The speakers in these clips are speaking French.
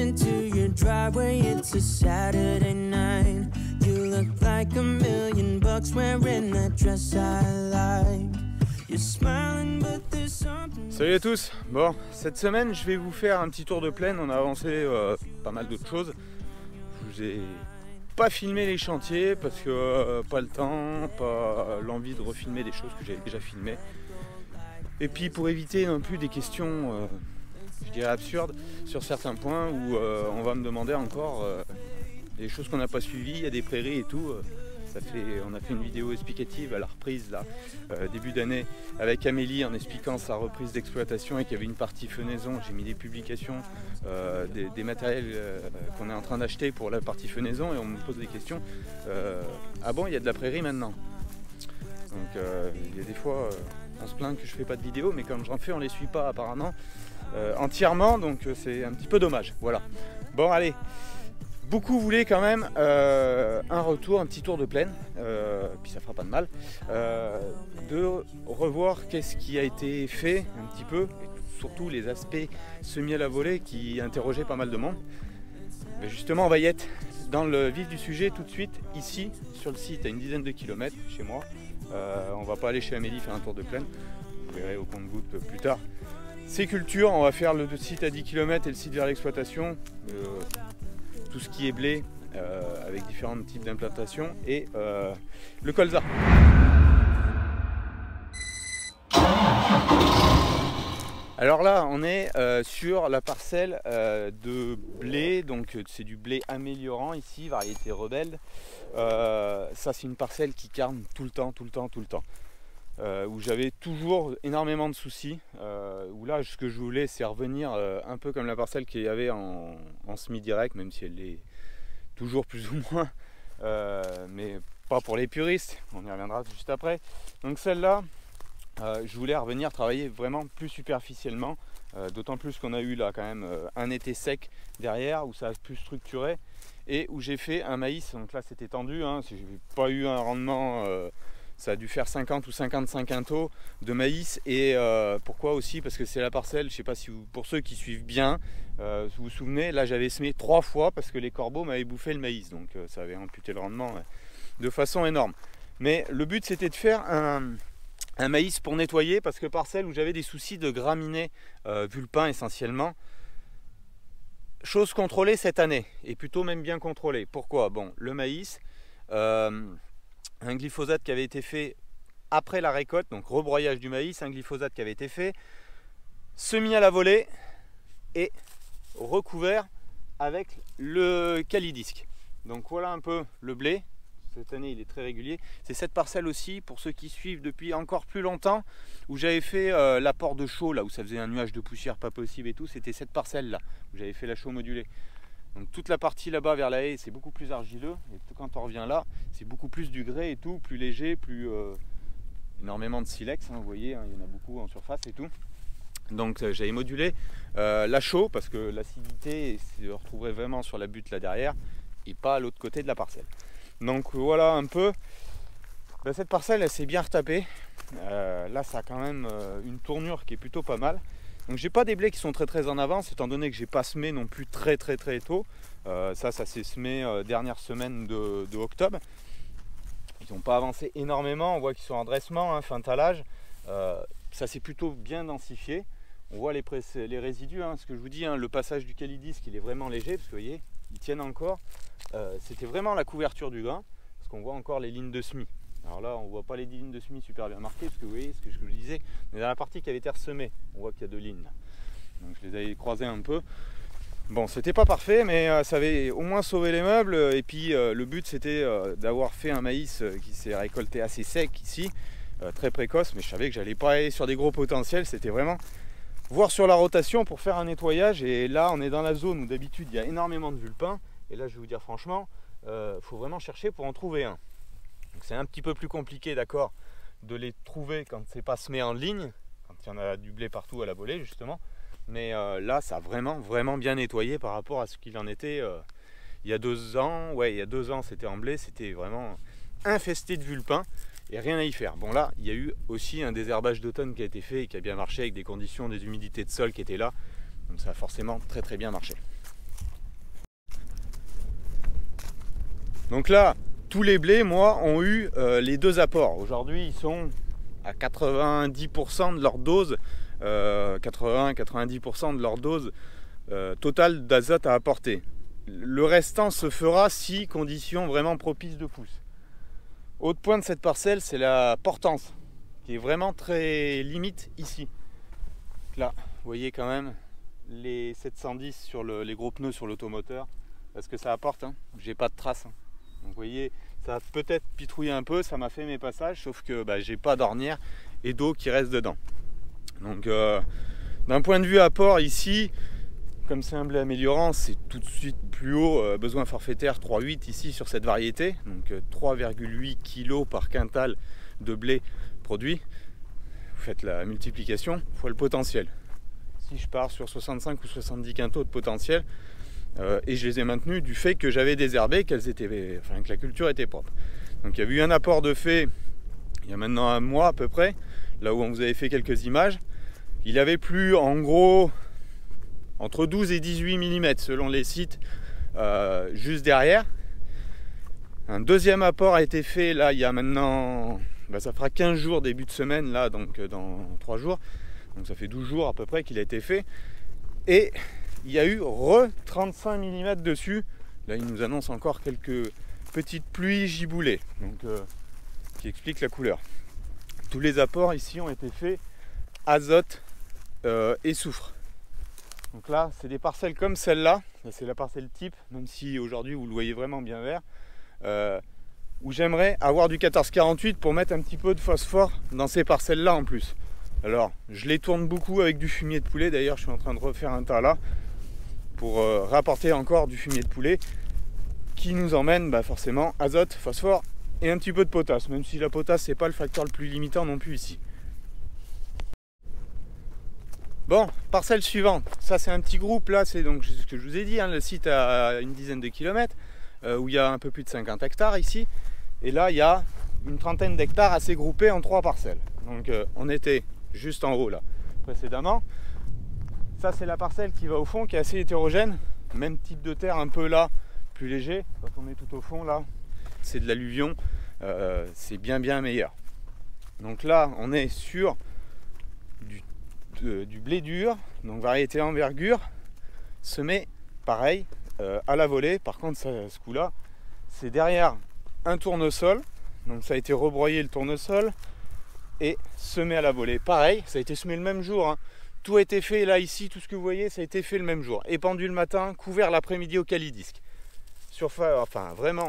into your driveway, it's a Saturday night. You look like $1,000,000 wearing that dress I like. You're smiling but there's something. Salut à tous. Bon, cette semaine je vais vous faire un petit tour de plaine. On a avancé pas mal d'autres choses. Je vous ai pas filmé les chantiers parce que pas le temps, pas l'envie de refilmer des choses que j'avais déjà filmées. Et puis pour éviter non plus des questions je dirais absurdes sur certains points où on va me demander encore des choses qu'on n'a pas suivies, il y a des prairies et tout. On a fait une vidéo explicative à la reprise là, début d'année avec Amélie en expliquant sa reprise d'exploitation et qu'il y avait une partie fenaison. J'ai mis des publications des matériels qu'on est en train d'acheter pour la partie fenaison et on me pose des questions. Ah bon, il y a de la prairie maintenant? Donc il y a des fois on se plaint que je fais pas de vidéos, mais comme j'en fais on les suit pas apparemment entièrement, donc c'est un petit peu dommage. Voilà. Bon allez. Beaucoup voulaient quand même un retour, un petit tour de plaine, puis ça fera pas de mal, de revoir qu'est-ce qui a été fait un petit peu, et surtout les aspects semis à la volée qui interrogeaient pas mal de monde. Mais justement on va y être dans le vif du sujet tout de suite, ici sur le site à une dizaine de kilomètres chez moi. On va pas aller chez Amélie faire un tour de plaine, vous verrez au compte-gouttes plus tard. C'est culture, on va faire le site à 10 km et le site vers l'exploitation. Tout ce qui est blé avec différents types d'implantations et le colza. Alors là on est sur la parcelle de blé, donc c'est du blé améliorant ici, variété rebelle. Ça c'est une parcelle qui carne tout le temps, où j'avais toujours énormément de soucis, où là ce que je voulais c'est revenir un peu comme la parcelle qu'il y avait en semi-direct, même si elle est toujours plus ou moins, mais pas pour les puristes, on y reviendra juste après. Donc celle-là, je voulais revenir travailler vraiment plus superficiellement, d'autant plus qu'on a eu là quand même un été sec derrière, où ça a pu structurer, et où j'ai fait un maïs, donc là c'était tendu, hein, j'ai pas eu un rendement... ça a dû faire 50 ou 55 quintaux de maïs. Et pourquoi aussi? Parce que c'est la parcelle, je ne sais pas si vous, pour ceux qui suivent bien, vous vous souvenez, là j'avais semé 3 fois parce que les corbeaux m'avaient bouffé le maïs. Donc ça avait amputé le rendement de façon énorme. Mais le but c'était de faire un maïs pour nettoyer, parce que parcelle où j'avais des soucis de graminées vulpins essentiellement. Chose contrôlée cette année, et plutôt même bien contrôlée. Pourquoi? Bon, le maïs... un glyphosate qui avait été fait après la récolte, donc rebroyage du maïs, un glyphosate qui avait été fait, semis à la volée et recouvert avec le calidisc. Donc voilà un peu le blé. Cette année il est très régulier. C'est cette parcelle aussi, pour ceux qui suivent depuis encore plus longtemps, où j'avais fait l'apport de chaux, là où ça faisait un nuage de poussière pas possible et tout. C'était cette parcelle là où j'avais fait la chaux modulée. Donc toute la partie là-bas vers la haie, c'est beaucoup plus argileux, et quand on revient là, c'est beaucoup plus du grès et tout, plus léger, plus énormément de silex, hein, vous voyez, hein, il y en a beaucoup en surface et tout. Donc j'avais modulé la chaux, parce que l'acidité se retrouverait vraiment sur la butte là derrière, et pas à l'autre côté de la parcelle. Donc voilà un peu, ben, cette parcelle elle s'est bien retapée, là ça a quand même une tournure qui est plutôt pas mal. Donc j'ai pas des blés qui sont très en avance, étant donné que j'ai pas semé non plus très tôt. Ça s'est semé dernière semaine de octobre. Ils n'ont pas avancé énormément, on voit qu'ils sont en dressement, hein, fin talage. Ça s'est plutôt bien densifié. On voit les résidus, hein, ce que je vous dis, hein, le passage du calidisc il est vraiment léger, parce que vous voyez, ils tiennent encore. C'était vraiment la couverture du grain, parce qu'on voit encore les lignes de semis. Alors là, on ne voit pas les lignes de semis super bien marquées, parce que vous voyez ce que je vous disais, mais dans la partie qui avait été ressemée, on voit qu'il y a 2 lignes. Donc je les avais croisées un peu. Bon, c'était pas parfait, mais ça avait au moins sauvé les meubles. Et puis le but c'était d'avoir fait un maïs qui s'est récolté assez sec ici, très précoce, mais je savais que j'allais pas aller sur des gros potentiels. C'était vraiment voir sur la rotation pour faire un nettoyage. Et là, on est dans la zone où d'habitude il y a énormément de vulpins. Et là, je vais vous dire franchement, faut vraiment chercher pour en trouver un. C'est un petit peu plus compliqué, d'accord, de les trouver quand c'est pas semé en ligne, quand il y en a du blé partout à la volée justement. Mais là, ça a vraiment bien nettoyé par rapport à ce qu'il en était il y a 2 ans. Ouais, il y a 2 ans, c'était en blé, c'était vraiment infesté de vulpins et rien à y faire. Bon là, il y a eu aussi un désherbage d'automne qui a été fait et qui a bien marché avec des conditions, des humidités de sol qui étaient là. Donc ça a forcément très bien marché. Donc là, tous les blés, moi, ont eu les 2 apports. Aujourd'hui, ils sont à 90% de leur dose, 80-90% de leur dose totale d'azote à apporter. Le restant se fera si conditions vraiment propices de pousse. Autre point de cette parcelle, c'est la portance, qui est vraiment très limite ici. Là, vous voyez quand même les 710 sur les gros pneus sur l'automoteur, parce que ça apporte, hein. J'ai pas de traces. Hein. Donc vous voyez, ça a peut-être pitrouillé un peu, ça m'a fait mes passages, sauf que j'ai pas d'ornière et d'eau qui reste dedans. Donc d'un point de vue apport ici, comme c'est un blé améliorant, c'est tout de suite plus haut, besoin forfaitaire 3,8 ici sur cette variété, donc 3,8 kg par quintal de blé produit. Vous faites la multiplication fois le potentiel. Si je pars sur 65 ou 70 quintaux de potentiel, et je les ai maintenus du fait que j'avais désherbé, que la culture était propre. Donc il y a eu un apport de fait il y a maintenant un mois à peu près, là où on vous avait fait quelques images. Il avait plu en gros entre 12 et 18 mm selon les sites juste derrière. Un deuxième apport a été fait là il y a maintenant, ça fera 15 jours début de semaine là, donc dans 3 jours. Donc ça fait 12 jours à peu près qu'il a été fait. Et il y a eu 35 mm dessus. Là il nous annonce encore quelques petites pluies giboulées, donc qui explique la couleur. Tous les apports ici ont été faits azote et soufre. Donc là c'est des parcelles comme celle-là, c'est la parcelle type, même si aujourd'hui vous le voyez vraiment bien vert, où j'aimerais avoir du 1448 pour mettre un petit peu de phosphore dans ces parcelles-là en plus. Alors je les tourne beaucoup avec du fumier de poulet, d'ailleurs je suis en train de refaire un tas là pour rapporter encore du fumier de poulet qui nous emmène forcément azote, phosphore et un petit peu de potasse, même si la potasse c'est pas le facteur le plus limitant non plus ici. Bon, parcelle suivante, ça c'est un petit groupe là, c'est donc ce que je vous ai dit, hein, le site a une dizaine de kilomètres, où il y a un peu plus de 50 hectares ici, et là il y a une trentaine d'hectares assez groupés en 3 parcelles. Donc on était juste en haut là précédemment. Ça c'est la parcelle qui va au fond, qui est assez hétérogène, même type de terre un peu là, plus léger. Quand on est tout au fond là, c'est de l'alluvion, c'est bien meilleur. Donc là on est sur du blé dur, donc variété envergure, semé pareil à la volée. Par contre ce coup là c'est derrière un tournesol, donc ça a été rebroyé le tournesol et semé à la volée. Pareil, ça a été semé le même jour, hein. Tout a été fait là ici, tout ce que vous voyez ça a été fait le même jour, épandu le matin, couvert l'après-midi au calidisque. Enfin vraiment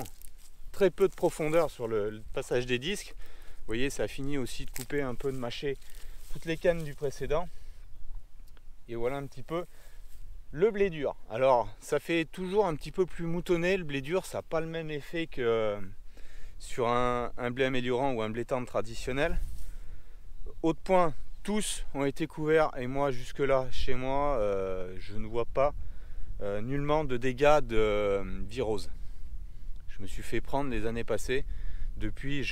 très peu de profondeur sur le passage des disques. Vous voyez, ça a fini aussi de couper un peu, de mâcher toutes les cannes du précédent. Et voilà un petit peu le blé dur. Alors ça fait toujours un petit peu plus moutonné le blé dur, ça n'a pas le même effet que sur un blé améliorant ou un blé tendre traditionnel. Autre point, tous ont été couverts et moi jusque là chez moi je ne vois pas nullement de dégâts de virose. Je me suis fait prendre les années passées. Depuis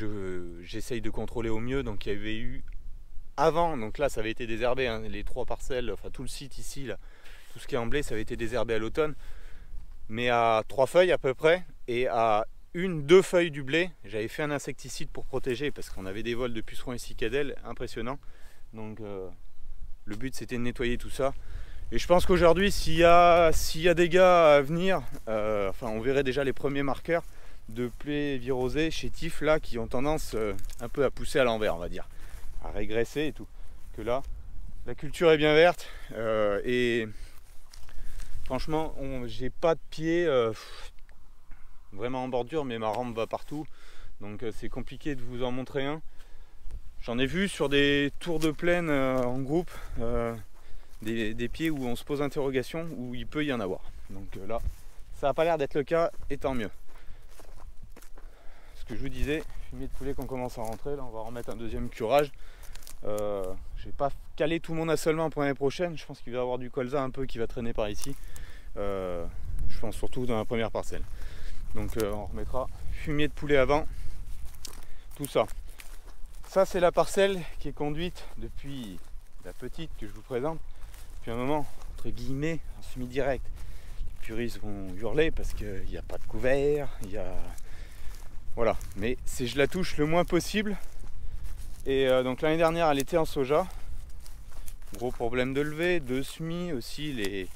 j'essaye de contrôler au mieux. Donc il y avait eu avant, donc là ça avait été désherbé, hein, les 3 parcelles, enfin tout le site ici là, tout ce qui est en blé ça avait été désherbé à l'automne, mais à 3 feuilles à peu près, et à 1-2 feuilles du blé j'avais fait un insecticide pour protéger, parce qu'on avait des vols de pucerons et cicadelles impressionnants. Donc le but c'était de nettoyer tout ça. Et je pense qu'aujourd'hui s'il y a des gars à venir, on verrait déjà les premiers marqueurs de plaies virosées, chétifs là, qui ont tendance un peu à pousser à l'envers, on va dire, à régresser et tout. Que là la culture est bien verte, et franchement j'ai pas de pied vraiment en bordure, mais ma rampe va partout, donc c'est compliqué de vous en montrer un. J'en ai vu sur des tours de plaine en groupe, des pieds où on se pose interrogation, où il peut y en avoir. Donc là, ça n'a pas l'air d'être le cas, et tant mieux. Ce que je vous disais, fumier de poulet qu'on commence à rentrer, là on va remettre un deuxième curage. Je vais pas caler tout mon assolement pour l'année prochaine, je pense qu'il va y avoir du colza un peu qui va traîner par ici. Je pense surtout dans la première parcelle. Donc on remettra fumier de poulet avant, tout ça. Ça c'est la parcelle qui est conduite depuis la petite que je vous présente, depuis un moment, entre guillemets, en semi-direct. Les puristes vont hurler parce qu'il n'y a pas de couvert, il y a Voilà, mais je la touche le moins possible. Et donc l'année dernière elle était en soja. Gros problème de levée, de semis aussi,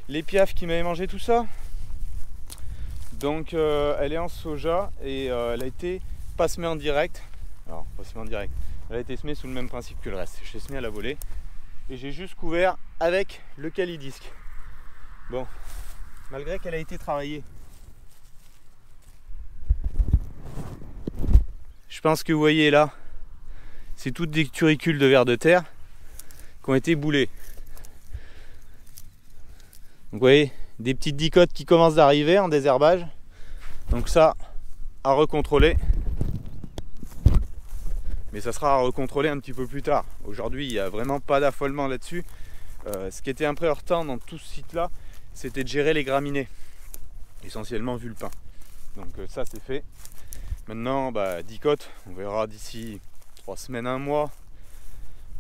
les piafs qui m'avaient mangé tout ça. Donc elle est en soja et elle a été pas semée en direct. Alors pas semée en direct, elle a été semée sous le même principe que le reste. Je l'ai semée à la volée et j'ai juste couvert avec le calidisque. Bon, malgré qu'elle a été travaillée, je pense que vous voyez là, c'est toutes des turicules de vers de terre qui ont été boulées. Donc vous voyez, des petites dicotes qui commencent d'arriver en désherbage. Donc ça, à recontrôler. Mais ça sera à recontrôler un petit peu plus tard. Aujourd'hui, il n'y a vraiment pas d'affolement là-dessus. Ce qui était important dans tout ce site-là, c'était de gérer les graminées. Essentiellement vulpins. Donc ça, c'est fait. Maintenant, dicote, on verra d'ici 3 semaines, 1 mois.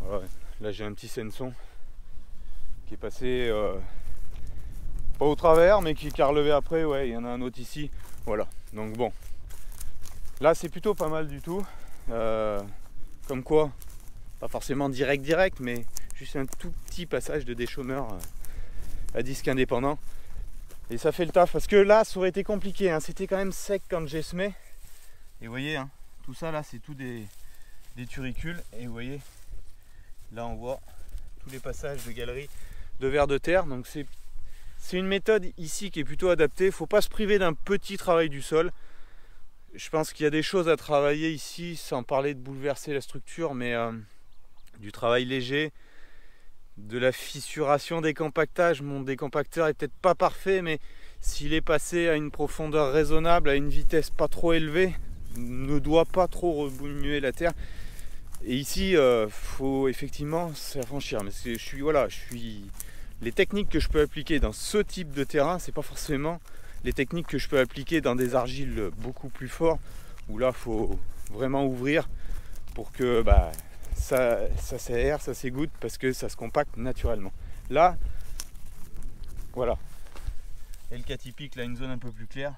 Ouais, là, j'ai un petit senson qui est passé... pas au travers, mais qui a relevé après. Ouais, il y en a un autre ici. Voilà. Donc bon. Là, c'est plutôt pas mal du tout. Comme quoi, pas forcément direct, mais juste un tout petit passage de déchômeur à disque indépendant. Et ça fait le taf. Parce que là, ça aurait été compliqué. Hein. C'était quand même sec quand j'ai semé. Et vous voyez, hein, tout ça là, c'est tout des turicules. Et vous voyez, là, on voit tous les passages de galeries de vers de terre. Donc c'est une méthode ici qui est plutôt adaptée. Il ne faut pas se priver d'un petit travail du sol. Je pense qu'il y a des choses à travailler ici, sans parler de bouleverser la structure, mais du travail léger, de la fissuration des compactages. Mon décompacteur est peut-être pas parfait, mais s'il est passé à une profondeur raisonnable, à une vitesse pas trop élevée, ne doit pas trop remuer la terre. Et ici, faut effectivement s'affranchir. Mais les techniques que je peux appliquer dans ce type de terrain, c'est pas forcément les techniques que je peux appliquer dans des argiles beaucoup plus forts, où là, il faut vraiment ouvrir pour que ça s'aère, ça s'égoutte, parce que ça se compacte naturellement. Là, voilà. Et le cas typique, là, une zone un peu plus claire.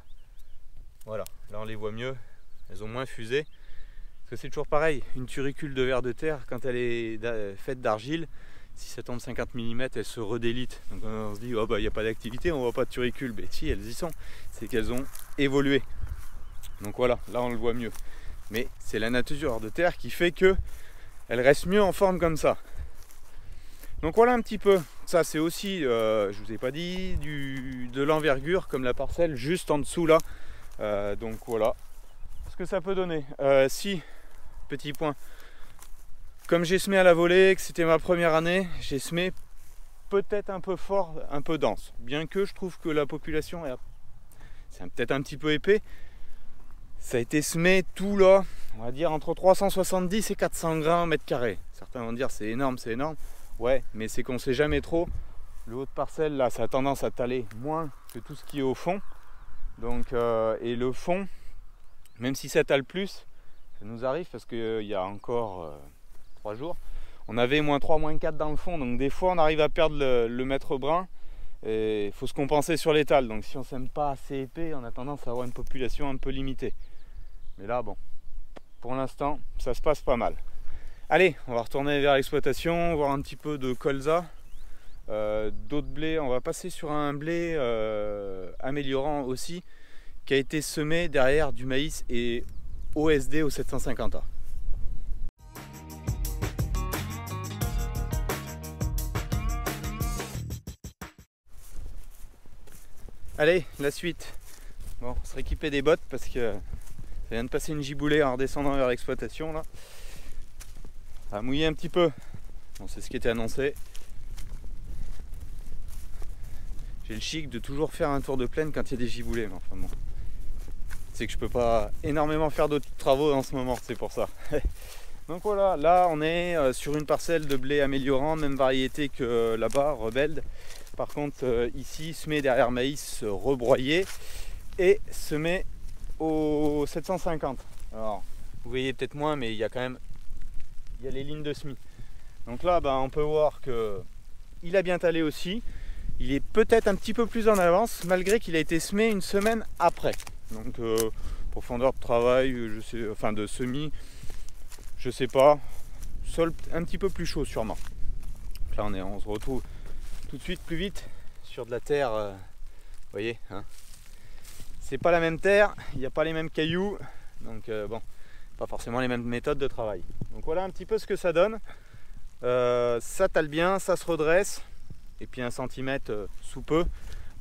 Voilà, là on les voit mieux. Elles ont moins fusé. Parce que c'est toujours pareil, une turicule de vers de terre, quand elle est faite d'argile, si ça tombe 50 mm, elle se redélite. Donc on se dit, oh il n'y a pas d'activité, on voit pas de turicule. Mais si, elles y sont. C'est qu'elles ont évolué. Donc voilà, là on le voit mieux. Mais c'est la nature de terre qui fait que elle reste mieux en forme comme ça. Donc voilà un petit peu. Ça c'est aussi, je vous ai pas dit, de l'envergure comme la parcelle juste en dessous là. Donc voilà ce que ça peut donner. Si, petit point. Comme j'ai semé à la volée, que c'était ma première année, j'ai semé peut-être un peu fort, un peu dense. Bien que je trouve que la population, c'est peut-être un petit peu épais. Ça a été semé tout là, on va dire entre 370 et 400 grains mètre carré. Certains vont dire c'est énorme, c'est énorme. Ouais, mais c'est qu'on ne sait jamais trop. Le haut de parcelle là, ça a tendance à taler moins que tout ce qui est au fond. Donc, et le fond, même si ça tale plus, ça nous arrive parce qu'il y a encore 3 jours, on avait -3, -4 dans le fond. Donc des fois on arrive à perdre le mètre brun. Et il faut se compenser sur l'étal. Donc si on ne sème pas assez épais, on a tendance à avoir une population un peu limitée. Mais là, bon, pour l'instant, ça se passe pas mal. Allez, on va retourner vers l'exploitation, voir un petit peu de colza, d'autres blés. On va passer sur un blé améliorant aussi, qui a été semé derrière du maïs et OSD au 750A. Allez, la suite. Bon, on se rééquiper des bottes parce que ça vient de passer une giboulée en redescendant vers l'exploitation là. Ça a mouillé un petit peu. Bon, c'est ce qui était annoncé. J'ai le chic de toujours faire un tour de plaine quand il y a des giboulées, mais enfin bon. C'est que je peux pas énormément faire d'autres travaux en ce moment, c'est pour ça. Donc voilà, là on est sur une parcelle de blé améliorant, même variété que là-bas, Rebelde. Par contre, ici, semé derrière maïs rebroyé et semé au 750. Alors, vous voyez peut-être moins, mais il y a quand même les lignes de semis. Donc là, on peut voir que il a bien talé aussi. Il est peut-être un petit peu plus en avance, malgré qu'il a été semé une semaine après. Donc Profondeur de travail, je sais, enfin de semis, je sais pas. Sol un petit peu plus chaud sûrement. Donc là on se retrouve tout de suite plus vite sur de la terre, vous voyez, hein. C'est pas la même terre, il n'y a pas les mêmes cailloux, donc bon, pas forcément les mêmes méthodes de travail. Donc voilà un petit peu ce que ça donne. Ça tale bien, ça se redresse, et puis 1 centimètre sous peu.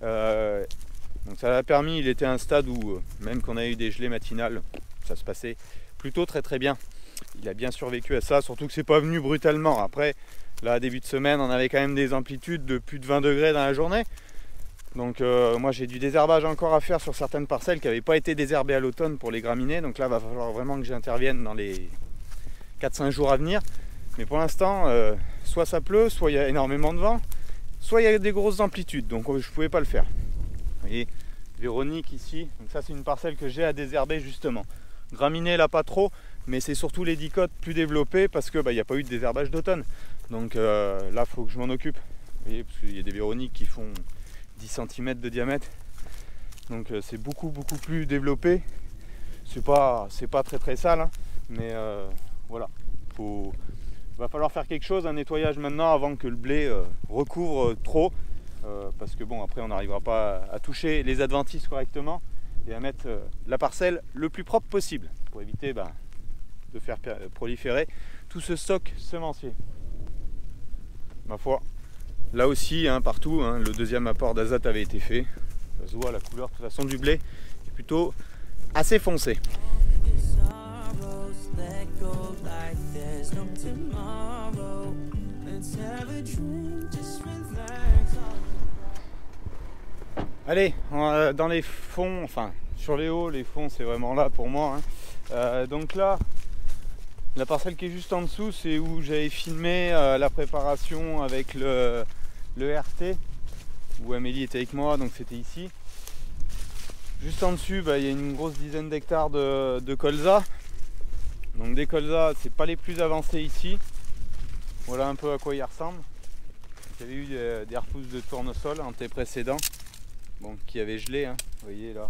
Donc ça a permis, il était à un stade où même qu'on a eu des gelées matinales, ça se passait plutôt très bien. Il a bien survécu à ça, surtout que c'est pas venu brutalement. Après, là début de semaine, on avait quand même des amplitudes de plus de 20 degrés dans la journée. Donc moi j'ai du désherbage encore à faire sur certaines parcelles qui n'avaient pas été désherbées à l'automne pour les graminées. Donc là il va falloir vraiment que j'intervienne dans les 4-5 jours à venir. Mais pour l'instant, soit ça pleut, soit il y a énormément de vent, soit il y a des grosses amplitudes. Donc je ne pouvais pas le faire. Vous voyez, Véronique ici, donc ça c'est une parcelle que j'ai à désherber justement. Graminées là pas trop, mais c'est surtout les dicotes plus développées parce que il n'y a pas eu de désherbage d'automne. Donc là il faut que je m'en occupe. Vous voyez, parce qu'il y a des Véroniques qui font 10 cm de diamètre. Donc c'est beaucoup plus développé. C'est pas très sale, hein, mais voilà. Va falloir faire quelque chose, un nettoyage maintenant avant que le blé recouvre trop. Parce que bon, après on n'arrivera pas à toucher les adventices correctement et à mettre la parcelle le plus propre possible pour éviter de faire proliférer tout ce stock semencier. Ma foi, là aussi, hein, partout, hein, le deuxième apport d'azote avait été fait. Ça se voit, la couleur de toute façon du blé est plutôt assez foncée. Allez, dans les fonds, enfin sur les hauts, les fonds c'est vraiment là pour moi, hein. Donc là, la parcelle qui est juste en dessous, c'est où j'avais filmé la préparation avec le RT, où Amélie était avec moi, donc c'était ici. Juste en dessus, il y a une grosse dizaine d'hectares de colza. Donc des colzas, c'est pas les plus avancés ici. Voilà un peu à quoi ils ressemblent. Il y avait eu des repousses de tournesol en thé précédent, bon, qui avaient gelé, hein. Vous voyez là,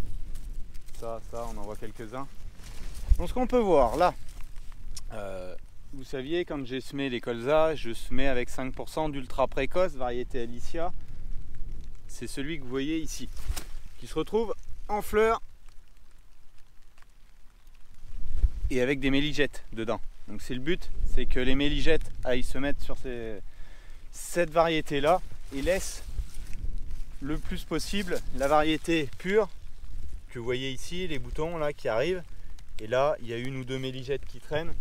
ça, on en voit quelques-uns. Donc ce qu'on peut voir là, vous saviez, quand j'ai semé les colzas, je semais avec 5% d'ultra précoce, variété Alicia. C'est celui que vous voyez ici, qui se retrouve en fleurs et avec des méligettes dedans. Donc c'est le but, c'est que les méligettes aillent se mettre sur cette variété là et laissent le plus possible la variété pure que vous voyez ici, les boutons là qui arrivent. Et là il y a 1 ou 2 méligettes qui traînent,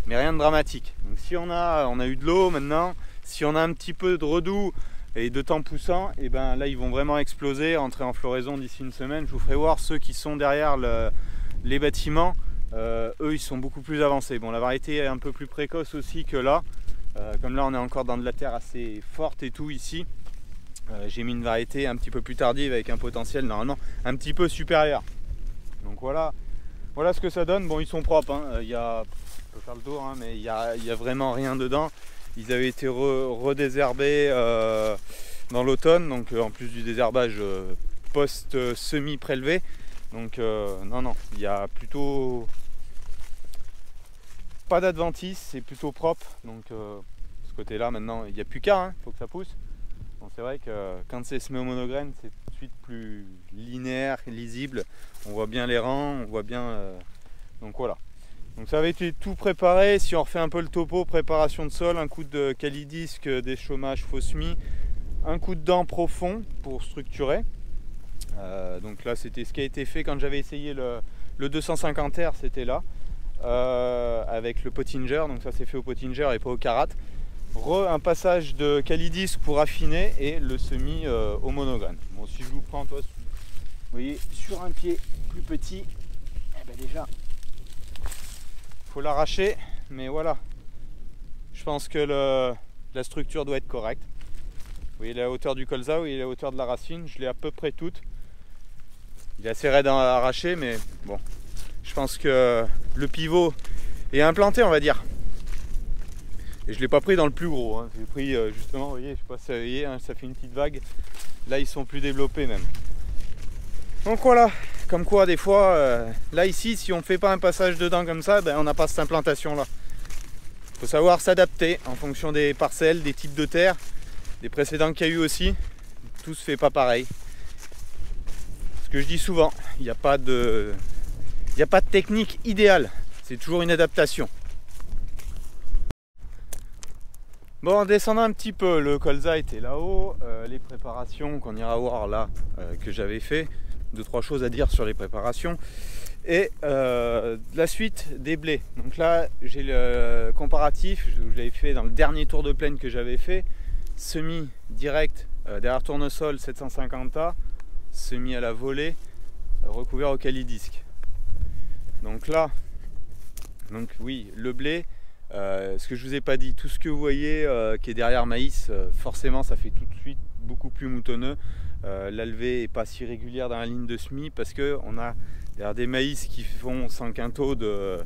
mais rien de dramatique. Donc si on a eu de l'eau maintenant, si on a un petit peu de redoux et de temps poussant, et ben là ils vont vraiment exploser, entrer en floraison d'ici 1 semaine. Je vous ferai voir ceux qui sont derrière les bâtiments. Eux ils sont beaucoup plus avancés. Bon, la variété est un peu plus précoce aussi que là. Comme là on est encore dans de la terre assez forte et tout ici, j'ai mis une variété un petit peu plus tardive avec un potentiel normalement un petit peu supérieur. Donc voilà ce que ça donne. Bon, ils sont propres, hein. Je peux faire le tour, hein, mais il y a vraiment rien dedans. Ils avaient été redésherbés dans l'automne, donc en plus du désherbage post-semi prélevé. Donc non, il y a plutôt pas d'adventice, c'est plutôt propre. Donc ce côté-là maintenant, il n'y a plus qu'à, hein, faut que ça pousse. Bon, c'est vrai que quand c'est semé au monograine, c'est tout de suite plus linéaire, lisible. On voit bien les rangs, on voit bien. Donc voilà. Donc ça avait été tout préparé. Si on refait un peu le topo, préparation de sol, un coup de calidisque, des chômages faux semis, un coup de dent profond pour structurer. Donc là c'était ce qui a été fait quand j'avais essayé le 250R, c'était là avec le Pottinger. Donc ça c'est fait au Pottinger et pas au Karat. Un passage de calidisque pour affiner et le semis au monograine. Bon, si je vous prends, toi, vous voyez, sur un pied plus petit, eh ben déjà faut l'arracher, mais voilà, je pense que la structure doit être correcte. Vous voyez la hauteur du colza, vous voyez la hauteur de la racine, je l'ai à peu près toute. Il est assez raide à arracher, mais bon, je pense que le pivot est implanté, on va dire. Et je ne l'ai pas pris dans le plus gros, hein. J'ai pris justement, vous voyez, je sais pas si vous voyez, hein, ça fait une petite vague. Là ils sont plus développés même. Donc voilà comme quoi des fois, là ici, si on ne fait pas un passage dedans comme ça, ben, on n'a pas cette implantation là. Il faut savoir s'adapter en fonction des parcelles, des types de terre, des précédents qu'il y a eu aussi. Tout se fait pas pareil. Ce que je dis souvent, il n'y a pas de technique idéale, c'est toujours une adaptation. Bon, en descendant un petit peu, le colza était là-haut, les préparations qu'on ira voir là, que j'avais fait, 2-3 choses à dire sur les préparations, et la suite des blés. Donc là, j'ai le comparatif, je l'avais fait dans le dernier tour de plaine que j'avais fait, semis direct derrière tournesol 750A, semis à la volée, recouvert au calidisque. Donc là, oui, le blé, ce que je vous ai pas dit, tout ce que vous voyez qui est derrière maïs, forcément ça fait tout de suite beaucoup plus moutonneux. La levée n'est pas si régulière dans la ligne de semis parce qu'on a derrière des maïs qui font 100 quintaux de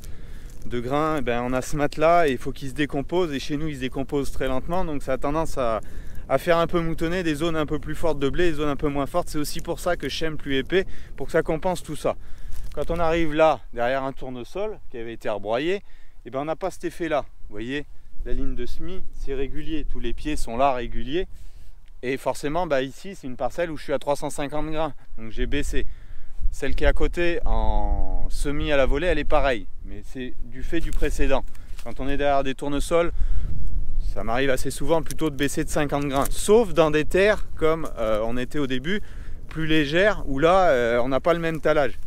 grains, ben on a ce matelas et il faut qu'il se décompose, et chez nous il se décompose très lentement, donc ça a tendance à faire un peu moutonner, des zones un peu plus fortes de blé, des zones un peu moins fortes. C'est aussi pour ça que je sème plus épais, pour que ça compense tout ça. Quand on arrive là, derrière un tournesol qui avait été rebroyé, et ben on n'a pas cet effet là. Vous voyez, la ligne de semis, c'est régulier, tous les pieds sont là réguliers. Et forcément, bah ici, c'est une parcelle où je suis à 350 grains, donc j'ai baissé. Celle qui est à côté, en semis à la volée, elle est pareille, mais c'est du fait du précédent. Quand on est derrière des tournesols, ça m'arrive assez souvent plutôt de baisser de 50 grains, sauf dans des terres comme on était au début, plus légères, où là, on n'a pas le même talage.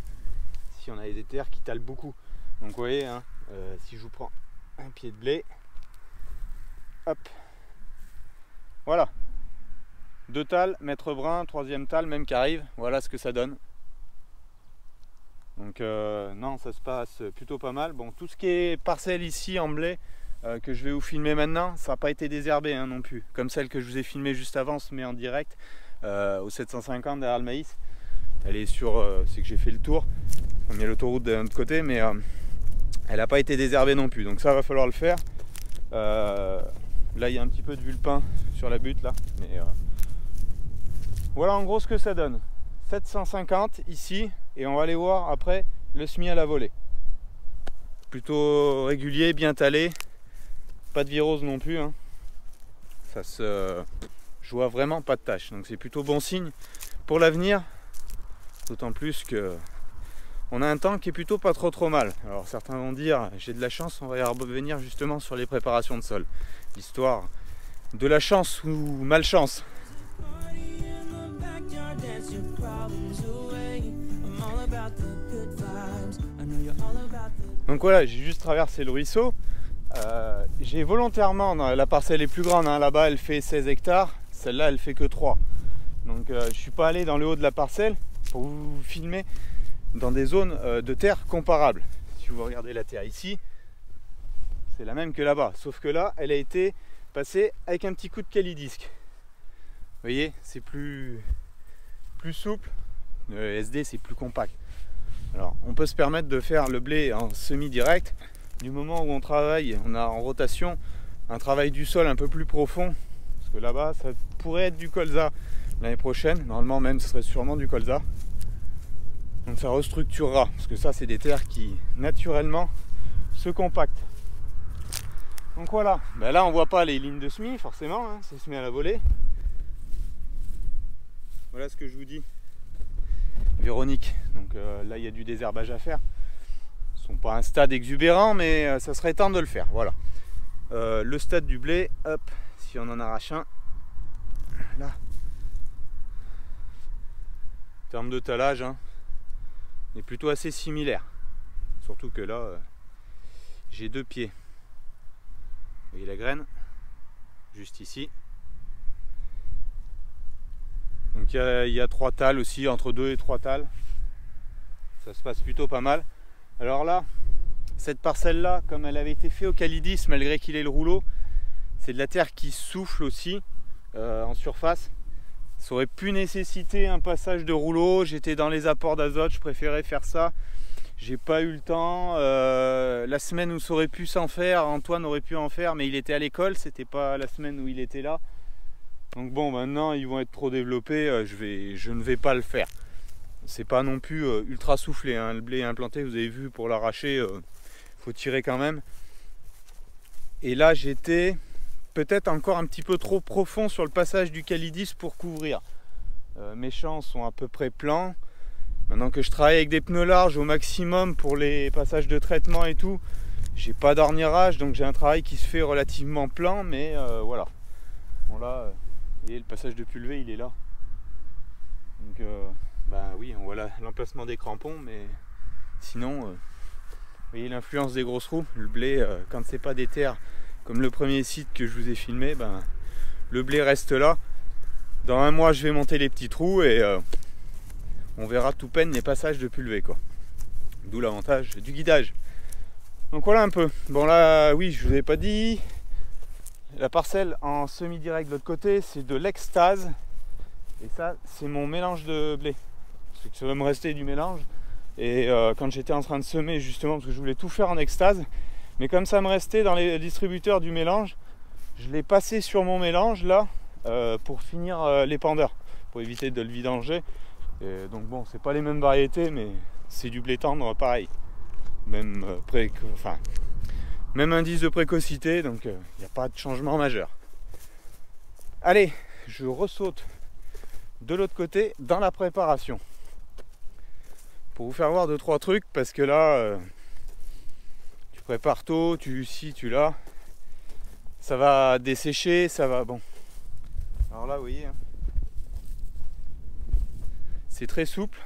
Si on a des terres qui talent beaucoup. Donc vous voyez, hein, si je vous prends un pied de blé, hop, voilà. 2 tales, mètre brun, 3e tale, même qui arrive, voilà ce que ça donne. Donc non, ça se passe plutôt pas mal. Bon, tout ce qui est parcelle ici en blé, que je vais vous filmer maintenant, ça n'a pas été désherbé hein, non plus. Comme celle que je vous ai filmée juste avant, mais en direct, au 750 derrière le maïs. Elle est sur, c'est que j'ai fait le tour, on a l'autoroute de l'autre côté, mais elle n'a pas été désherbée non plus. Donc ça va falloir le faire. Là il y a un petit peu de vulpin sur la butte là, mais voilà en gros ce que ça donne. 750 ici, et on va aller voir après le semis à la volée. Plutôt régulier, bien talé, pas de virose non plus. Hein. Ça se, je vois vraiment pas de tache, donc c'est plutôt bon signe pour l'avenir. D'autant plus que on a un temps qui est plutôt pas trop mal. Alors certains vont dire j'ai de la chance, on va y revenir justement sur les préparations de sol. L'histoire de la chance ou malchance. Donc voilà, j'ai juste traversé le ruisseau. J'ai volontairement, la parcelle est plus grande, hein, là-bas elle fait 16 hectares, celle-là elle fait que 3. Donc je suis pas allé dans le haut de la parcelle pour vous filmer dans des zones de terre comparables. Si vous regardez la terre ici, c'est la même que là-bas, sauf que là elle a été passée avec un petit coup de calidisque. Vous voyez, c'est plus souple, le SD c'est plus compact. Alors on peut se permettre de faire le blé en semi-direct du moment où on travaille, on a en rotation un travail du sol un peu plus profond, parce que là-bas ça pourrait être du colza l'année prochaine, normalement même ce serait sûrement du colza. Donc ça restructurera, parce que ça c'est des terres qui naturellement se compactent. Donc voilà, ben là on voit pas les lignes de semis forcément, hein, c'est semé à la volée. Voilà ce que je vous dis. Véronique, donc là il y a du désherbage à faire. Ils sont pas à un stade exubérant, mais ça serait temps de le faire. Voilà. Le stade du blé, hop, si on en arrache un, là. En termes de talage, hein, est plutôt assez similaire. Surtout que là, j'ai 2 pieds. Vous voyez la graine, juste ici. Donc il y a 3 tales aussi, entre 2 et 3 tales. Ça se passe plutôt pas mal. Alors là, cette parcelle là, comme elle avait été faite au calidis, malgré qu'il ait le rouleau, c'est de la terre qui souffle aussi en surface. Ça aurait pu nécessiter un passage de rouleau. J'étais dans les apports d'azote, je préférais faire ça. J'ai pas eu le temps. La semaine où ça aurait pu s'en faire, Antoine aurait pu en faire, mais il était à l'école, c'était pas la semaine où il était là. Donc bon, maintenant ils vont être trop développés, je ne vais pas le faire. c'est pas non plus ultra soufflé, hein. Le blé est implanté, vous avez vu, pour l'arracher, faut tirer quand même. Et là j'étais peut-être encore un petit peu trop profond sur le passage du Calidis pour couvrir. Mes champs sont à peu près plans. Maintenant que je travaille avec des pneus larges au maximum pour les passages de traitement et tout, j'ai pas d'orniérage, donc j'ai un travail qui se fait relativement plan, mais voilà. Bon là, vous voyez, le passage de pulvé il est là. Donc bah oui, on voit l'emplacement des crampons, mais sinon, vous voyez l'influence des grosses roues. Le blé, quand c'est pas des terres comme le premier site que je vous ai filmé, ben, le blé reste là. Dans un mois je vais monter les petits trous et on verra tout peine les passages de pulvé, quoi. D'où l'avantage du guidage. Donc voilà un peu. Bon là, oui, je vous ai pas dit, la parcelle en semi-direct de l'autre côté, c'est de l'Extase. Et ça, c'est mon mélange de blé. Parce que ça va me rester du mélange. Et quand j'étais en train de semer, justement, parce que je voulais tout faire en Extase, mais comme ça me restait dans les distributeurs du mélange, je l'ai passé sur mon mélange là pour finir l'épandeur, pour éviter de le vidanger. Et donc bon, c'est pas les mêmes variétés, mais c'est du blé tendre pareil. Même, même indice de précocité, donc il n'y a pas de changement majeur. Allez, je ressaute de l'autre côté dans la préparation. Pour vous faire voir 2-3 trucs, parce que là, tu prépares tôt, tu là, ça va dessécher, ça va, bon. Alors là, vous voyez, hein, c'est très souple,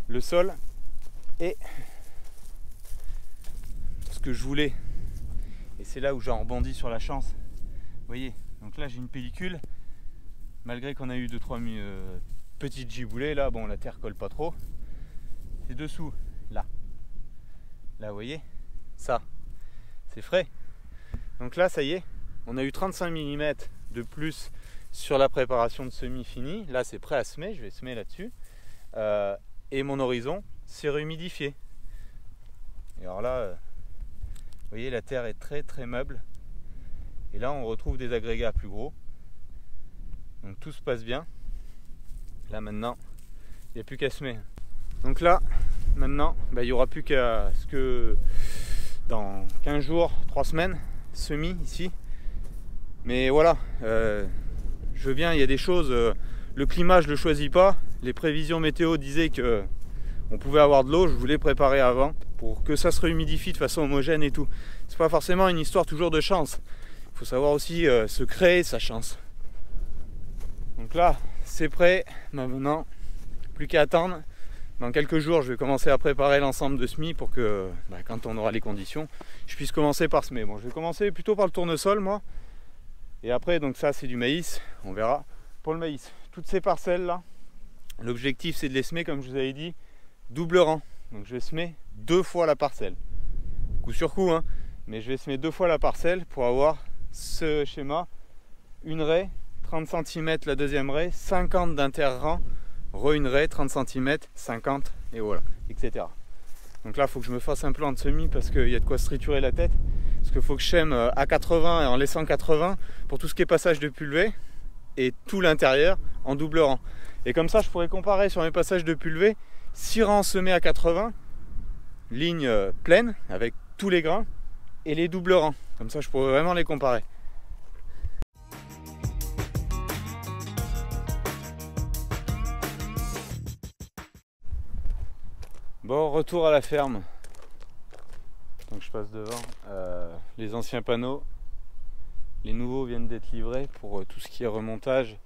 le sol, et ce que je voulais, et c'est là où j'en rebondis sur la chance, vous voyez, donc là j'ai une pellicule, malgré qu'on a eu 2-3 petites giboulées, là, bon, la terre colle pas trop, c'est dessous, là, vous voyez, ça, c'est frais, donc là, ça y est, on a eu 35 mm de plus sur la préparation de semis finie. Là c'est prêt à semer, je vais semer là-dessus, et mon horizon c'est rehumidifié. Et alors là, vous voyez, la terre est très très meuble, et là on retrouve des agrégats plus gros, donc tout se passe bien. Là maintenant il n'y a plus qu'à semer, donc là maintenant il n'y aura plus qu'à ce que dans 15 jours, 3 semaines, semis ici. Mais voilà, je veux bien, il y a des choses, le climat je le choisis pas, les prévisions météo disaient que on pouvait avoir de l'eau, je voulais préparer avant pour que ça se réhumidifie de façon homogène et tout. C'est pas forcément une histoire toujours de chance, il faut savoir aussi se créer sa chance. Donc là c'est prêt, maintenant plus qu'à attendre. Dans quelques jours je vais commencer à préparer l'ensemble de semis pour que quand on aura les conditions, je puisse commencer par semer. Bon, je vais commencer plutôt par le tournesol moi. Et après, donc ça c'est du maïs, on verra. Pour le maïs, toutes ces parcelles là, l'objectif c'est de les semer, comme je vous avais dit, double rang. Donc je vais semer 2 fois la parcelle, coup sur coup, hein, mais je vais semer 2 fois la parcelle pour avoir ce schéma. Une raie, 30 cm la deuxième raie, 50 d'inter-rang, une raie, 30 cm, 50, et voilà, etc. Donc là il faut que je me fasse un plan de semis parce qu'il y a de quoi se triturer la tête. Parce qu'il faut que je sème à 80 et en laissant 80 pour tout ce qui est passage de pulvé, et tout l'intérieur en double rang. Et comme ça je pourrais comparer sur mes passages de pulvé 6 rangs semés à 80, ligne pleine avec tous les grains, et les doubles rangs. Comme ça je pourrais vraiment les comparer. Bon, retour à la ferme. Donc je passe devant, les anciens panneaux, les nouveaux viennent d'être livrés pour tout ce qui est remontage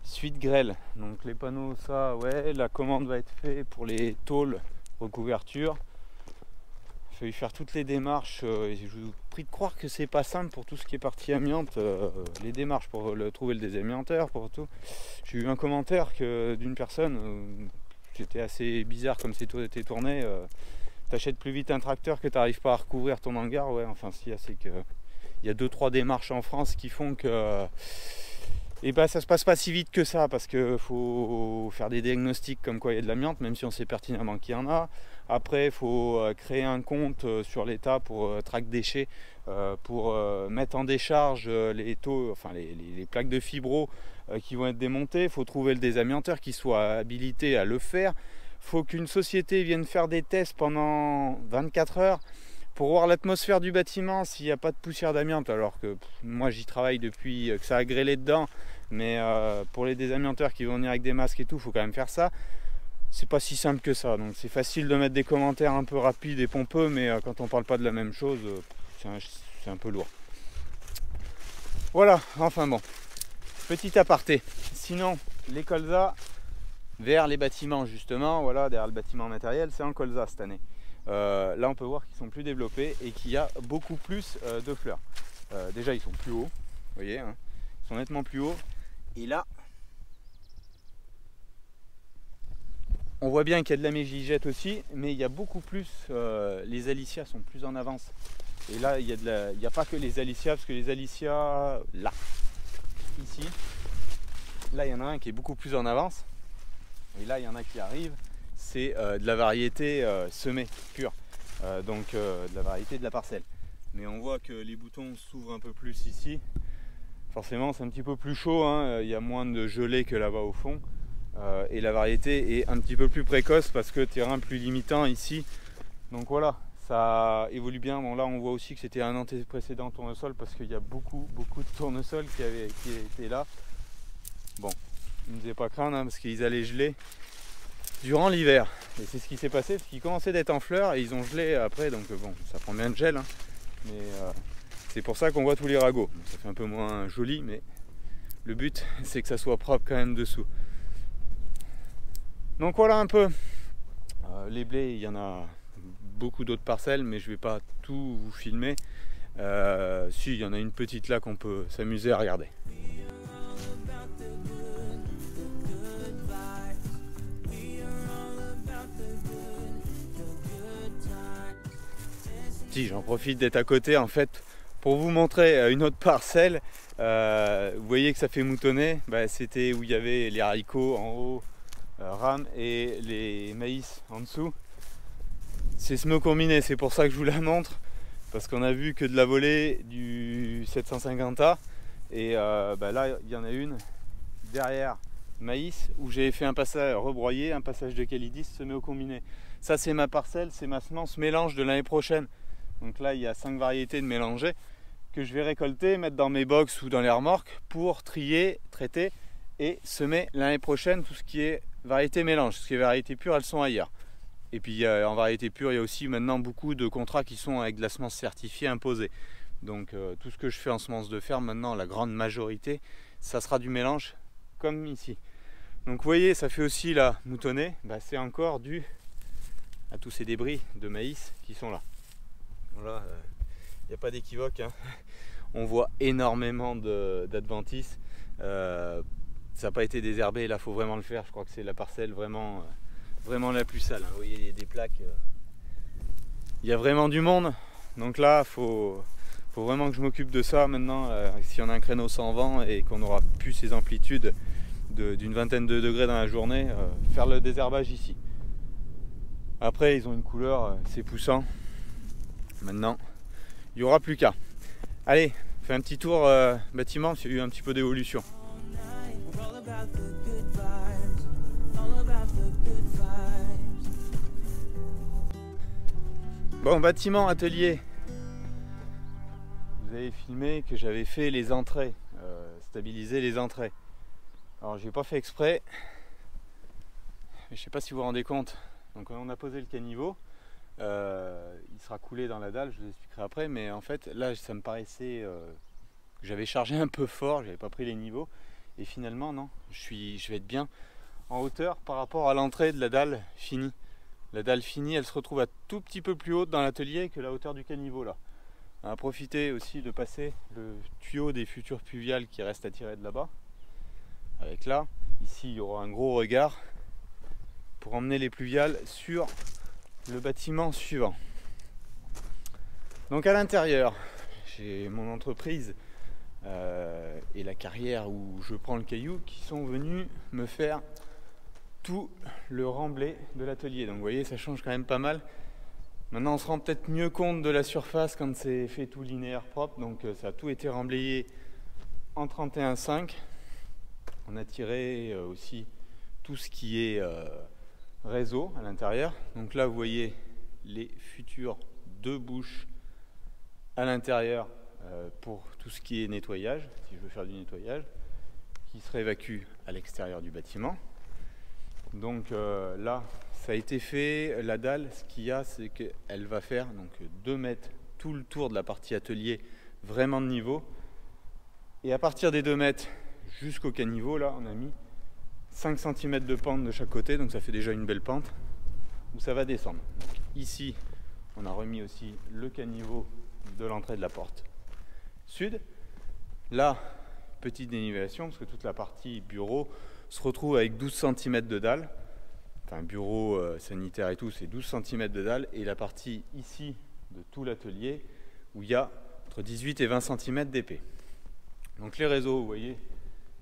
suite grêle. Donc les panneaux, ça, ouais, la commande va être faite pour les tôles recouverture. Il a fallu faire toutes les démarches, et je vous prie de croire que c'est pas simple pour tout ce qui est partie amiante, les démarches pour trouver le désamianteur, pour tout. J'ai eu un commentaire d'une personne, c'était assez bizarre comme c'était tourné. T'achètes plus vite un tracteur que tu n'arrives pas à recouvrir ton hangar. Ouais, enfin si, c'est que il y a 2-3 démarches en France qui font que ça se passe pas si vite que ça, parce que faut faire des diagnostics comme quoi il y a de l'amiante, même si on sait pertinemment qu'il y en a. Après il faut créer un compte sur l'État pour track déchets, pour mettre en décharge les taux, enfin les plaques de fibro qui vont être démontés. Il faut trouver le désamianteur qui soit habilité à le faire. Il faut qu'une société vienne faire des tests pendant 24 heures pour voir l'atmosphère du bâtiment, s'il n'y a pas de poussière d'amiante. Alors que moi j'y travaille depuis que ça a grêlé dedans, mais pour les désamianteurs qui vont venir avec des masques et tout, il faut quand même faire ça. C'est pas si simple que ça, donc c'est facile de mettre des commentaires un peu rapides et pompeux, mais quand on parle pas de la même chose, c'est un peu lourd. Voilà, enfin bon, petit aparté. Sinon, les colzas vers les bâtiments justement, voilà, derrière le bâtiment matériel, c'est en colza cette année. Là on peut voir qu'ils sont plus développés et qu'il y a beaucoup plus de fleurs. Déjà ils sont plus hauts, vous voyez, hein, ils sont nettement plus hauts. Et là, on voit bien qu'il y a de la mégigette aussi, mais il y a beaucoup plus, les alicias sont plus en avance. Et là il n'y a pas que les alicias, parce que les alicias, là, ici, là il y en a un qui est beaucoup plus en avance. Et là il y en a qui arrivent, c'est de la variété semée, pure, donc de la variété de la parcelle. Mais on voit que les boutons s'ouvrent un peu plus ici. Forcément c'est un petit peu plus chaud, hein, il y a moins de gelée que là-bas au fond. Et la variété est un petit peu plus précoce parce que terrain plus limitant ici. Donc voilà, ça évolue bien. Bon là on voit aussi que c'était un antécédent tournesol parce qu'il y a beaucoup de tournesols qui étaient là. Bon, ils ne faisaient pas craindre, hein, parce qu'ils allaient geler durant l'hiver. Et c'est ce qui s'est passé, parce qu'ils commençaient d'être en fleurs et ils ont gelé après, donc bon, ça prend bien de gel, hein. Mais c'est pour ça qu'on voit tous les ragots. Ça fait un peu moins joli, mais le but c'est que ça soit propre quand même dessous. Donc voilà un peu. Les blés, il y en a beaucoup d'autres parcelles, mais je vais pas tout vous filmer. Si, il y en a une petite là qu'on peut s'amuser à regarder. Si, j'en profite d'être à côté en fait pour vous montrer une autre parcelle. Vous voyez que ça fait moutonner, c'était où il y avait les haricots en haut, rames, et les maïs en dessous. C'est semé combiné, c'est pour ça que je vous la montre, parce qu'on a vu que de la volée du 750A, et là il y en a une derrière maïs où j'ai fait un passage rebroyé, un passage de Calidis semé au combiné. Ça c'est ma parcelle, c'est ma semence mélange de l'année prochaine. Donc là il y a 5 variétés de mélangées que je vais récolter, mettre dans mes box ou dans les remorques pour trier, traiter et semer l'année prochaine tout ce qui est variété mélange. Ce qui est variété pure, elles sont ailleurs. Et puis en variété pure, il y a aussi maintenant beaucoup de contrats qui sont avec de la semence certifiée imposée. Donc tout ce que je fais en semence de ferme maintenant, la grande majorité, ça sera du mélange comme ici. Donc vous voyez, ça fait aussi là moutonner, c'est encore dû à tous ces débris de maïs qui sont là. Voilà, il n'y a pas d'équivoque, hein. On voit énormément d'adventices. Ça n'a pas été désherbé, là il faut vraiment le faire. Je crois que c'est la parcelle vraiment la plus sale, hein. Vous voyez, il y a des plaques. Il y a vraiment du monde. Donc là, il faut vraiment que je m'occupe de ça maintenant. Si on a un créneau sans vent et qu'on n'aura plus ces amplitudes d'une vingtaine de degrés dans la journée, faire le désherbage ici. Après, ils ont une couleur, c'est poussant. Maintenant, il n'y aura plus qu'à. Allez, fais un petit tour bâtiment, parce qu'il y a eu un petit peu d'évolution. Bon, bâtiment, atelier. Vous avez filmé que j'avais fait les entrées, stabiliser les entrées. Alors, j'ai pas fait exprès. Je sais pas si vous vous rendez compte. Donc, on a posé le caniveau. Il sera coulé dans la dalle, je vous expliquerai après, mais en fait là ça me paraissait que j'avais chargé un peu fort, j'avais pas pris les niveaux, et finalement non, je vais être bien en hauteur par rapport à l'entrée de la dalle finie. La dalle finie, elle se retrouve à tout petit peu plus haute dans l'atelier que la hauteur du caniveau là. On va profiter aussi de passer le tuyau des futures pluviales qui reste à tirer de là-bas, avec là, ici il y aura un gros regard pour emmener les pluviales sur le bâtiment suivant. Donc à l'intérieur, j'ai mon entreprise et la carrière où je prends le caillou qui sont venus me faire tout le remblai de l'atelier. Donc vous voyez, ça change quand même pas mal. Maintenant on se rend peut-être mieux compte de la surface quand c'est fait tout linéaire propre. Donc ça a tout été remblayé en 31,5. On a tiré aussi tout ce qui est réseau à l'intérieur. Donc là, vous voyez les futures 2 bouches à l'intérieur pour tout ce qui est nettoyage, si je veux faire du nettoyage, qui se réévacue à l'extérieur du bâtiment. Donc là, ça a été fait. La dalle, ce qu'il y a, c'est qu'elle va faire donc 2 mètres tout le tour de la partie atelier, vraiment de niveau. Et à partir des 2 mètres jusqu'au caniveau, là, on a mis 5 cm de pente de chaque côté, donc ça fait déjà une belle pente où ça va descendre. Donc, ici, on a remis aussi le caniveau de l'entrée de la porte sud. Là, petite dénivellation, parce que toute la partie bureau se retrouve avec 12 cm de dalle. Enfin, bureau sanitaire et tout, c'est 12 cm de dalle. Et la partie ici de tout l'atelier, où il y a entre 18 et 20 cm d'épais. Donc les réseaux, vous voyez,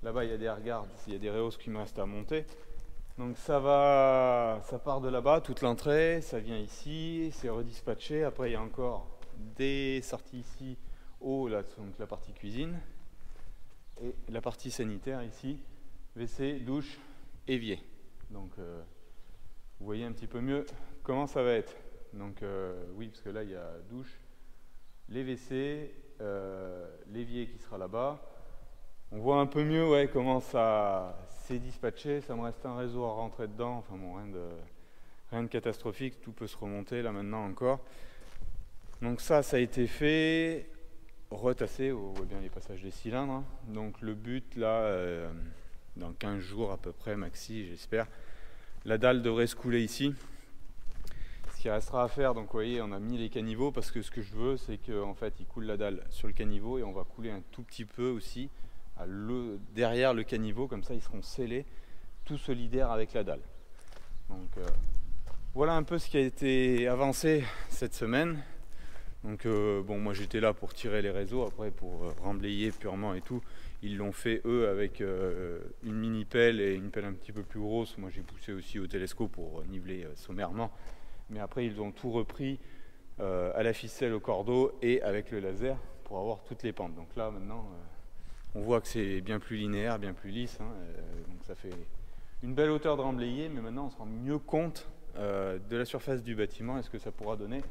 là-bas il y a des regards, il y a des rehausses qui me restent à monter. Donc ça part de là-bas, toute l'entrée, ça vient ici, c'est redispatché. Après il y a encore des sorties ici, haut, là, donc la partie cuisine. Et la partie sanitaire ici, WC, douche, évier. Donc vous voyez un petit peu mieux comment ça va être. Donc oui, parce que là il y a douche, les WC, l'évier qui sera là-bas. On voit un peu mieux comment ça s'est dispatché. Ça me reste un réseau à rentrer dedans. Enfin bon, rien de catastrophique, tout peut se remonter là maintenant encore. Donc ça a été fait, retassé, on voit bien les passages des cylindres. Donc le but là, dans 15 jours à peu près maxi, j'espère, la dalle devrait se couler ici. Ce qui restera à faire, donc vous voyez, on a mis les caniveaux parce que ce que je veux, c'est qu'en fait, il coule la dalle sur le caniveau et on va couler un tout petit peu aussi derrière le caniveau, comme ça ils seront scellés, tout solidaire avec la dalle. Donc voilà un peu ce qui a été avancé cette semaine. Donc bon, moi j'étais là pour tirer les réseaux, après pour remblayer purement et tout, ils l'ont fait eux avec une mini pelle et une pelle un petit peu plus grosse. Moi j'ai poussé aussi au télescope pour niveler sommairement. Mais après ils ont tout repris à la ficelle, au cordeau et avec le laser pour avoir toutes les pentes. Donc là maintenant on voit que c'est bien plus linéaire, bien plus lisse. Donc ça fait une belle hauteur de remblayé, mais maintenant on se rend mieux compte de la surface du bâtiment et ce que ça pourra donner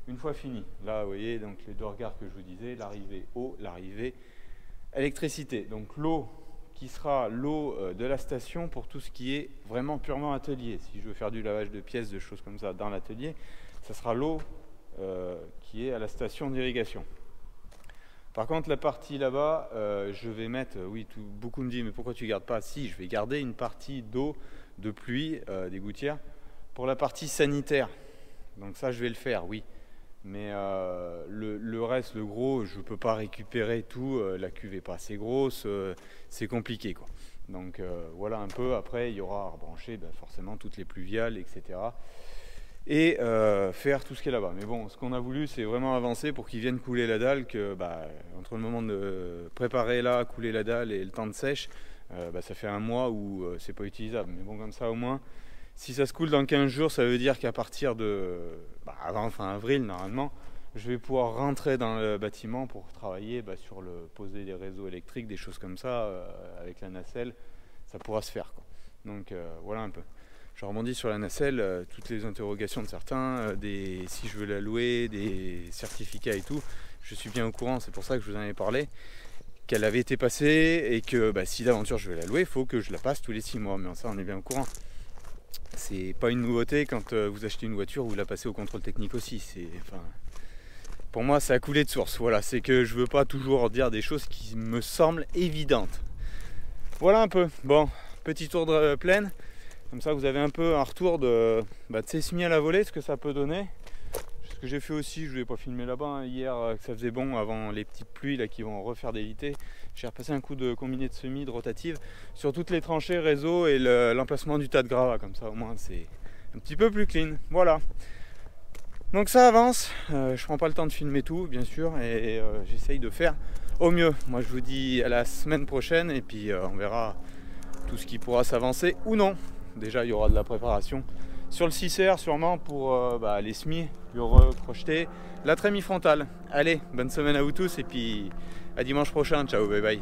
une fois fini. Là vous voyez donc les 2 regards que je vous disais, l'arrivée eau, l'arrivée électricité. Donc l'eau qui sera l'eau de la station pour tout ce qui est vraiment purement atelier. Si je veux faire du lavage de pièces, de choses comme ça dans l'atelier, ça sera l'eau qui est à la station d'irrigation. Par contre la partie là-bas, je vais mettre, beaucoup me disent mais pourquoi tu gardes pas? Si, je vais garder une partie d'eau de pluie, des gouttières, pour la partie sanitaire. Donc ça je vais le faire, oui. Mais le reste, le gros, je ne peux pas récupérer tout, la cuve n'est pas assez grosse, c'est compliqué quoi. Donc voilà un peu, après il y aura à rebrancher forcément toutes les pluviales, etc. Et faire tout ce qui est là-bas. Mais bon, ce qu'on a voulu, c'est vraiment avancer pour qu'ils viennent couler la dalle, que entre le moment de préparer là, couler la dalle et le temps de sèche, ça fait 1 mois où c'est pas utilisable. Mais bon, comme ça au moins, si ça se coule dans 15 jours, ça veut dire qu'à partir de avant fin avril, normalement, je vais pouvoir rentrer dans le bâtiment pour travailler sur poser des réseaux électriques, des choses comme ça, avec la nacelle, ça pourra se faire, quoi. Donc voilà un peu. Je rebondis sur la nacelle, toutes les interrogations de certains, si je veux la louer, des certificats et tout, je suis bien au courant, c'est pour ça que je vous en ai parlé, qu'elle avait été passée et que si d'aventure je veux la louer, il faut que je la passe tous les 6 mois, mais ça on est bien au courant. C'est pas une nouveauté quand vous achetez une voiture, vous la passez au contrôle technique aussi. Pour moi, ça a coulé de source. Voilà, c'est que je veux pas toujours dire des choses qui me semblent évidentes. Voilà un peu. Bon, petit tour de plaine. Comme ça, vous avez un peu un retour de ces semis à la volée, ce que ça peut donner. Ce que j'ai fait aussi, je ne vais pas filmer là-bas. Hier, que ça faisait bon avant les petites pluies là, qui vont refaire des lités. J'ai repassé un coup de combiné de semis, de rotative, sur toutes les tranchées, réseau et l'emplacement du tas de gravats. Comme ça, au moins, c'est un petit peu plus clean. Voilà. Donc ça avance. Je prends pas le temps de filmer tout, bien sûr, et j'essaye de faire au mieux. Moi, je vous dis à la semaine prochaine, et puis on verra tout ce qui pourra s'avancer ou non. Déjà, il y aura de la préparation sur le 6R, sûrement pour les semis, le recrocheter, la trémie frontale. Allez, bonne semaine à vous tous, et puis à dimanche prochain. Ciao, bye bye.